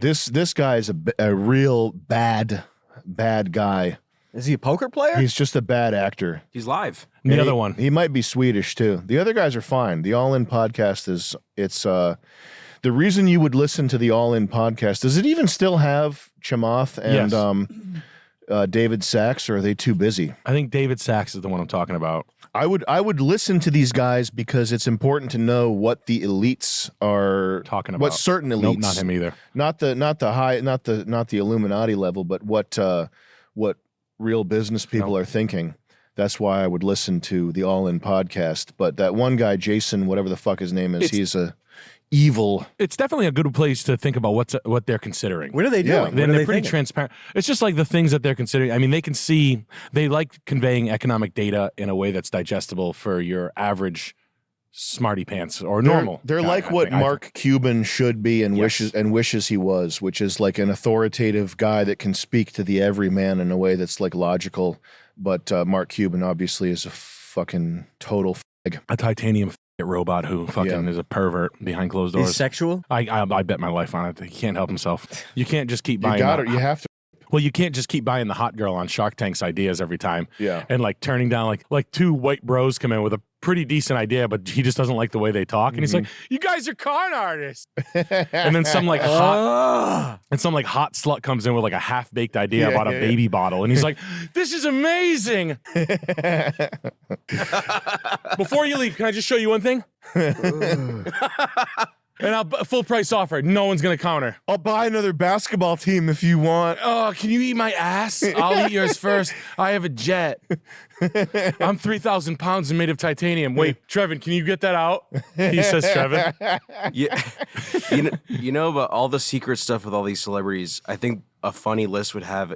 This guy is a real bad guy. Is he a poker player? He's just a bad actor. He's live. The other one. He might be Swedish too. The other guys are fine. The All In podcast it's the reason you would listen to the All In podcast. Does it even still have Chamath and David Sachs, or are they too busy? I think David Sachs is the one I'm talking about. I would listen to these guys because it's important to know what the elites are talking about. What certain elites, nope, not him either. Not the Illuminati level, but what real business people are thinking. That's why I would listen to the All In podcast. But that one guy, Jason, whatever the fuck his name is, he's a evil. It's definitely a good place to think about what they're considering. What are they doing? Yeah, they're pretty transparent. It's just like the things that they're considering. I mean, they can see, they like conveying economic data in a way that's digestible for your average smarty pants or normal. They're like what Mark Cuban should be and wishes he was, which is like an authoritative guy that can speak to the everyman in a way that's like logical. But Mark Cuban obviously is a fucking total fag. A titanium robot who fucking is a pervert behind closed doors. He's sexual? I bet my life on it. He can't help himself. You can't just keep buying. You have to. Well, you can't just keep buying the hot girl on Shark Tank's ideas every time. Yeah. And like turning down like two white bros come in with a pretty decent idea, but he just doesn't like the way they talk. And he's like, you guys are con artists. And then some like hot slut comes in with like a half-baked idea about a baby bottle. And he's like, this is amazing. Before you leave, can I just show you one thing? And I'll full price offer. No one's gonna counter. I'll buy another basketball team if you want. Oh, can you eat my ass? I'll eat yours first. I have a jet. I'm 3,000 pounds and made of titanium. Wait, Trevin, can you get that out? He says, Trevin. Yeah. You know about all the secret stuff with all these celebrities. I think a funny list would have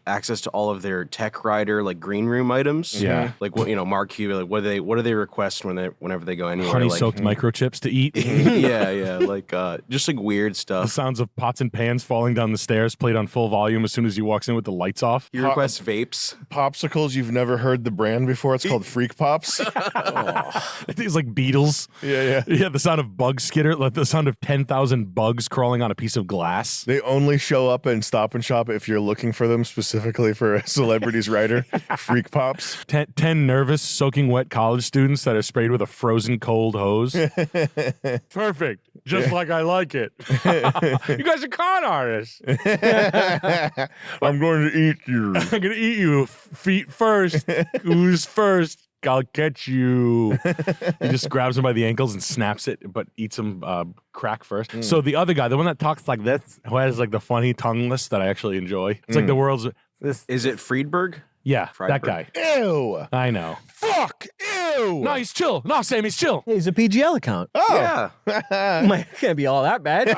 access to all of their tech rider like green room items. Yeah, like what Mark Cuban. Like what do they request whenever they go anywhere? Honey soaked microchips to eat. yeah, like just like weird stuff. The sounds of pots and pans falling down the stairs played on full volume as soon as he walks in with the lights off. He requests vapes, popsicles. You've never heard the brand before. It's called Freak Pops. It's like Beatles. Yeah. The sound of bug skitter, like the sound of 10,000 bugs crawling on a piece of glass. They only show up in Stop and Shop if you're looking for them specifically for a celebrities writer. Freak Pops. 10 nervous, soaking wet college students that are sprayed with a frozen cold hose. Perfect. Just like I like it. You guys are con artists. I'm going to eat you. I'm going to eat you feet first. Who's first? I'll catch you. He just grabs him by the ankles and snaps it, but eats him crack first. So the other guy, the one that talks like this, who has like the funny tongue list that I actually enjoy. It's like the world's... Is it Friedberg? Yeah, Friedberg. that guy. Ew. I know. Fuck. Ew. No, he's chill. No, Sam, he's chill. Hey, he's a PGL account. Oh. Yeah. Can't be all that bad.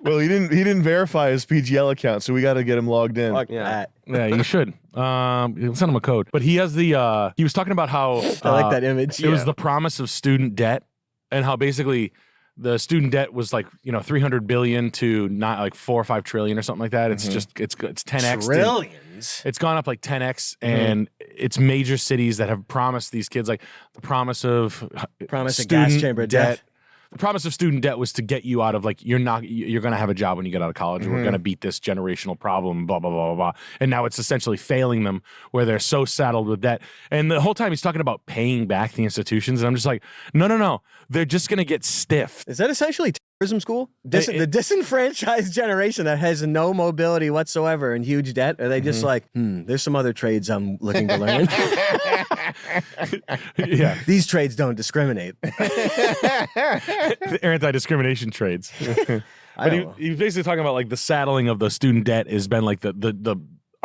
Well, he didn't verify his PGL account, so we got to get him logged in. Fuck Yeah. that. Yeah, you should. Send him a code. But he has the, he was talking about how... I like that image. It was the promise of student debt and how basically the student debt was like, 300 billion to not like 4 or 5 trillion or something like that. It's just, it's 10x. Trillions. It's gone up like 10x and it's major cities that have promised these kids like the promise of gas chamber debt. The promise of student debt was to get you out of like, you're going to have a job when you get out of college. And we're going to beat this generational problem, blah, blah, blah, blah, blah. And now it's essentially failing them where they're so saddled with debt. And the whole time he's talking about paying back the institutions. And I'm just like, no. They're just going to get stiff. Is that essentially terrorism school? The disenfranchised generation that has no mobility whatsoever and huge debt? Are they just like, there's some other trades I'm looking to learn? Yeah. These trades don't discriminate. The anti-discrimination trades. But he was basically talking about like the saddling of the student debt has been like a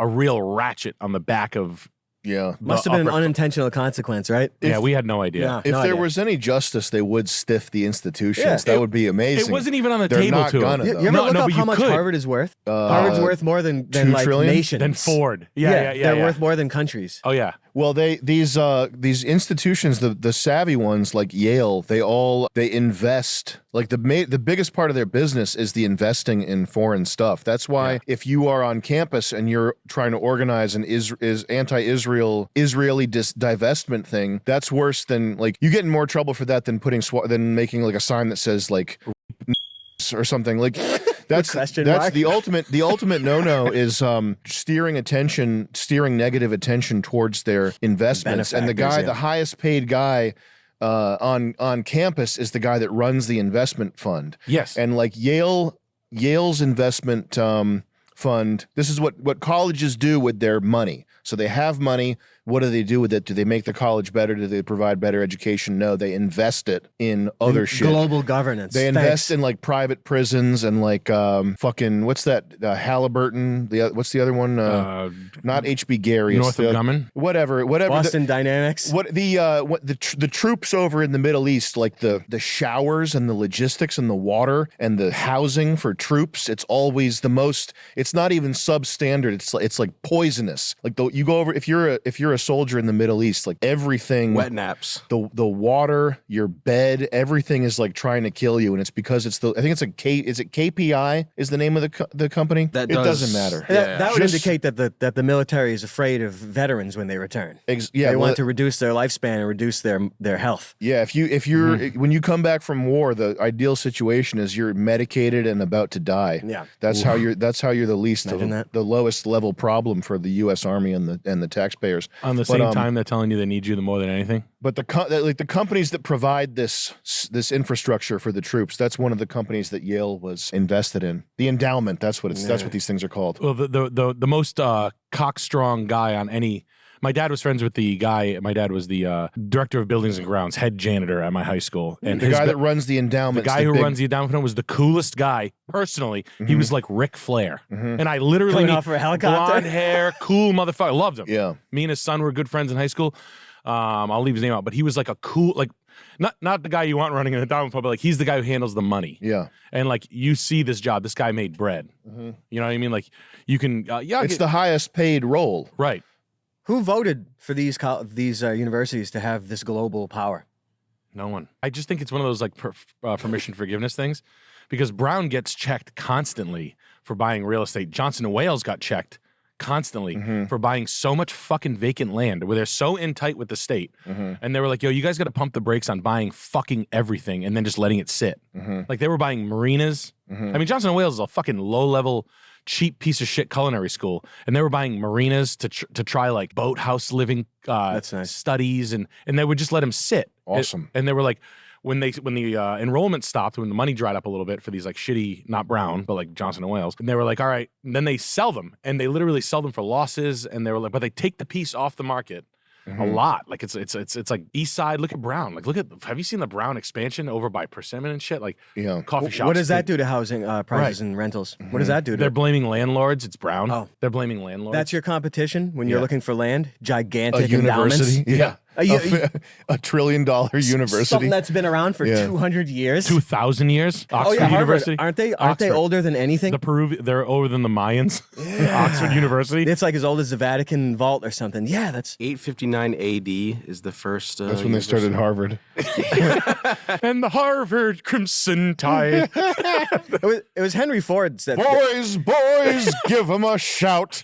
real ratchet on the back of. Yeah. Must have been an unintentional consequence, right? Yeah, we had no idea. Yeah. If there was any justice, they would stiff the institutions. Yeah. That would be amazing. It wasn't even on the They're table not to gonna, him. though. You ever look No, up but how you much could. Harvard is worth? Harvard's worth more than 2 like trillion? nations. Than Ford. Yeah. They're worth more than countries. Oh, yeah. Well, these institutions, the savvy ones like Yale, they invest. Like the biggest part of their business is the investing in foreign stuff. That's why if you are on campus and you're trying to organize an anti-Israeli divestment thing, that's worse than like you get in more trouble for that than making like a sign that says like or something like. That's mark? the ultimate no is steering negative attention towards their investments. And the guy, the highest paid guy on campus is the guy that runs the investment fund. Yes. And like Yale's investment fund, this is what colleges do with their money. So they have money. What do they do with it? Do they make the college better? Do they provide better education? No, they invest it in other shit. Global governance. They invest in like private prisons and like fucking what's that? Halliburton. What's the other one? Not HB Gary. Northrop Grumman. Whatever. Boston Dynamics. The troops over in the Middle East, like the showers and the logistics and the water and the housing for troops. It's always the most. It's not even substandard. It's like poisonous. Like you go over if you're a soldier in the Middle East, like everything, wet naps, the water, your bed, everything is like trying to kill you, and it's because it's I think it's is it KPI is the name of the company? It doesn't matter. That would indicate that the military is afraid of veterans when they return. They want to reduce their lifespan and reduce their health. Yeah, if you're when you come back from war, the ideal situation is you're medicated and about to die. Yeah, that's how you're the least the lowest level problem for the U.S. Army and the taxpayers. On the same time, they're telling you they need you more than anything. But the companies that provide this infrastructure for the troops, that's one of the companies that Yale was invested in. The endowment, that's what that's what these things are called. Well, the most cockstrong guy on any. My dad was friends with the guy. My dad was the director of buildings and grounds, head janitor at my high school. And the guy that runs the endowment. The guy who runs the endowment was the coolest guy personally. He was like Ric Flair. And I literally off for a helicopter. Blonde hair, cool motherfucker. Loved him. Yeah. Me and his son were good friends in high school. I'll leave his name out, but he was like a cool, like not the guy you want running an endowment fund, but like he's the guy who handles the money. Yeah. And like you see this job, this guy made bread. You know what I mean? Like you can, it's the highest paid role. Right. Who voted for these universities to have this global power? No one. I just think it's one of those like permission forgiveness things, because Brown gets checked constantly for buying real estate. Johnson & Wales got checked constantly for buying so much fucking vacant land where they're so in tight with the state. And they were like, yo, you guys got to pump the brakes on buying fucking everything and then just letting it sit. Like they were buying marinas. I mean, Johnson & Wales is a fucking low-level cheap piece of shit culinary school, and they were buying marinas to try like boathouse living That's nice. studies, and they would just let them sit. Awesome. And they were like, when the enrollment stopped, when the money dried up a little bit for these like shitty, not Brown, but like Johnson & Wales, and they were like, all right, and then they sell them, and they literally sell them for losses, and they were like, but they take the piece off the market. A lot. Like it's like East Side. Look at Brown. Like have you seen the Brown expansion over by Persimmon and shit? Like coffee shops. What does that do to housing prices and rentals? What does that do to They're blaming landlords. It's Brown. Oh. They're blaming landlords. That's your competition when you're looking for land? Gigantic A university. endowments? Yeah. a $1 trillion university. Something that's been around for 200 years. 2,000 years. Oxford Harvard. University. Aren't they Oxford. older than anything? They're older than the Mayans. Oxford University. It's like as old as the Vatican Vault or something. Yeah, that's 859 AD is the first. That's when they started Harvard. And the Harvard Crimson Tide. it was Henry Ford said. Boys, give them a shout.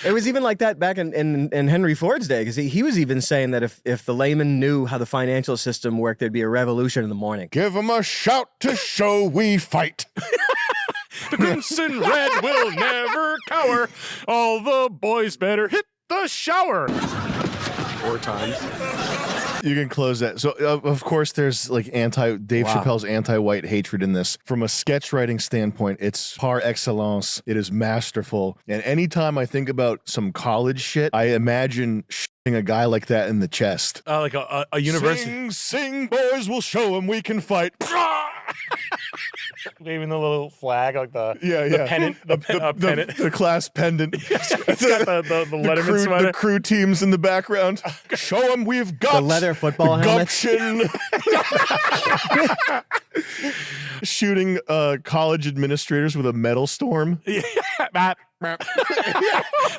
It was even like that back in Henry Ford's day, because he was even saying that if the layman knew how the financial system worked, there'd be a revolution in the morning. Give them a shout to show we fight. The Crimson Red will never cower. All the boys better hit the shower. 4 times. You can close that. So, of course, there's like Dave Chappelle's anti-white hatred in this. From a sketch writing standpoint, it's par excellence. It is masterful. And anytime I think about some college shit, I imagine shooting a guy like that in the chest. Like a university. Sing, boys, we'll show him we can fight. Waving the little flag, like the pennant, the class pendant. It's got the Letterman sweater. The crew teams in the background. Show them we've got the leather football helmets. Shooting college administrators with a metal storm.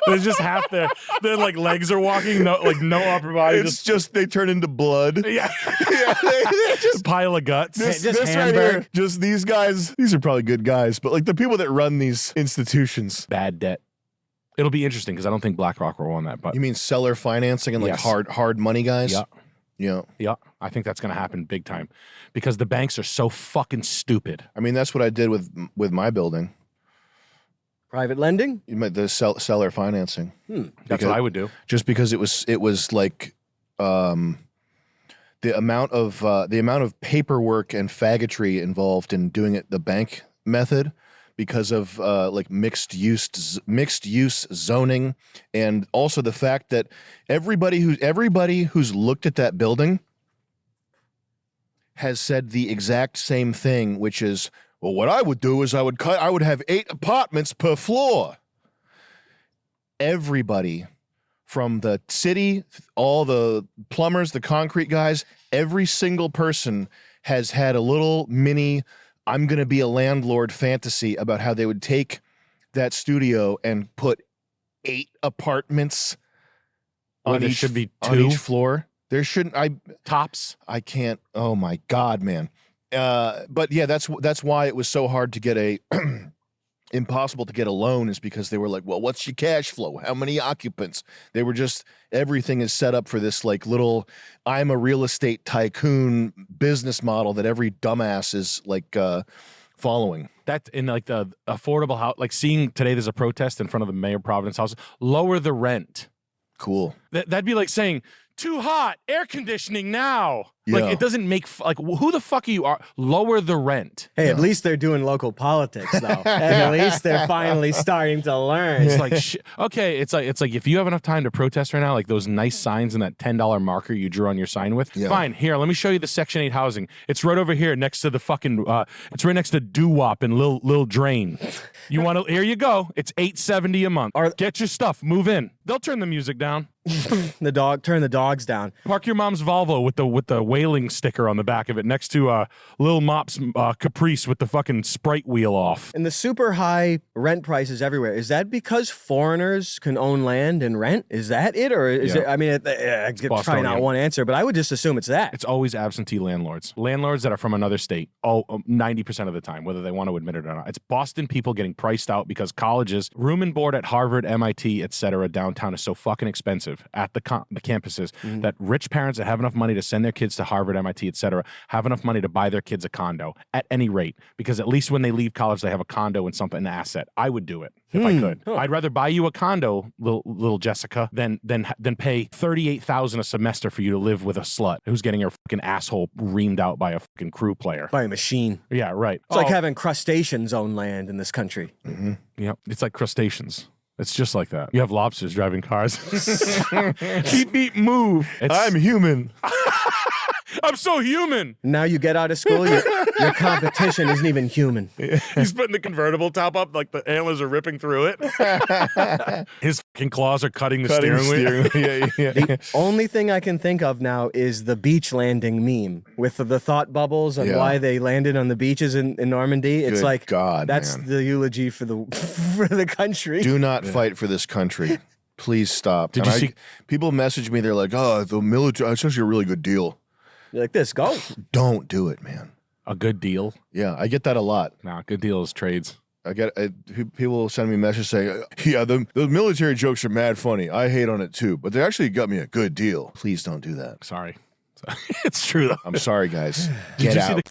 There's just half their like legs are walking, no upper body. It's just they turn into blood. Yeah, they just a pile of guts. Just right here, just these guys. These are probably good guys, but like the people that run these institutions, bad debt. It'll be interesting because I don't think BlackRock will won that. But you mean seller financing and like hard money guys? Yeah. Yeah. Yeah, I think that's going to happen big time because the banks are so fucking stupid. I mean, that's what I did with my building. Private lending? The seller financing. That's what I would do. Just because it was like the amount of paperwork and faggotry involved in doing it the bank method, because of like mixed use zoning, and also the fact that everybody who's looked at that building has said the exact same thing, which is, well, what I would do is I would have 8 apartments per floor. Everybody from the city, all the plumbers, the concrete guys, every single person has had a little mini I'm going to be a landlord fantasy about how they would take that studio and put 8 apartments on each, should be 2 on each floor. There shouldn't. Tops. I can't. Oh my God, man. But yeah, that's why it was so hard to get impossible to get a loan, is because they were like, well, what's your cash flow? How many occupants? They were just, everything is set up for this like little, I'm a real estate tycoon business model that every dumbass is like following. That in like the affordable house, like seeing today there's a protest in front of the Mayor of Providence house, lower the rent. Cool. That'd be like saying, too hot, air conditioning now. Yeah. Like, it doesn't make, like, who the fuck are you? Lower the rent. Hey, at least they're doing local politics, though. At least they're finally starting to learn. It's like, okay, it's like if you have enough time to protest right now, like those nice signs and that $10 marker you drew on your sign with, fine, here, let me show you the Section 8 housing. It's right over here next to the fucking, it's right next to Doo-Wop and Lil Drain. You want to, here you go. It's $8.70 a month. Get your stuff, move in. They'll turn the music down. Turn the dogs down. Park your mom's Volvo with the whaling sticker on the back of it next to Lil Mop's Caprice with the fucking Sprite wheel off. And the super high rent prices everywhere, is that because foreigners can own land and rent? Is that it? Or is it, I mean, probably not one answer, but I would just assume it's that. It's always absentee landlords. Landlords that are from another state, 90% of the time, whether they want to admit it or not. It's Boston people getting priced out because colleges, room and board at Harvard, MIT, etc., downtown is so fucking expensive at the campuses that rich parents that have enough money to send their kids to Harvard, MIT, etc., have enough money to buy their kids a condo at any rate, because at least when they leave college they have a condo and something, an asset. I would do it if I could. I'd rather buy you a condo, little Jessica, than pay $38,000 a semester for you to live with a slut who's getting her fucking asshole reamed out by a fucking crew player. By a machine. Yeah, right. It's like having crustaceans own land in this country. Yeah, it's like crustaceans. It's just like that. You have lobsters driving cars. Beep, beep, move. I'm human. I'm so human. Now you get out of school, your competition isn't even human. He's putting the convertible top up, like the antlers are ripping through it. His fucking claws are cutting the steering wheel. The only thing I can think of now is the beach landing meme with the thought bubbles and why they landed on the beaches in Normandy. It's Good like, God, that's man. the eulogy for the country. Do not fight for this country. Please stop. Did you see? People message me, they're like, oh, the military, it's actually a really good deal. You're like this, go. Don't do it, man. A good deal? Yeah, I get that a lot. Nah, good deal is trades. People send me messages saying, yeah, the military jokes are mad funny. I hate on it too, but they actually got me a good deal. Please don't do that. Sorry. It's true though. I'm sorry, guys. Did Get you out. see the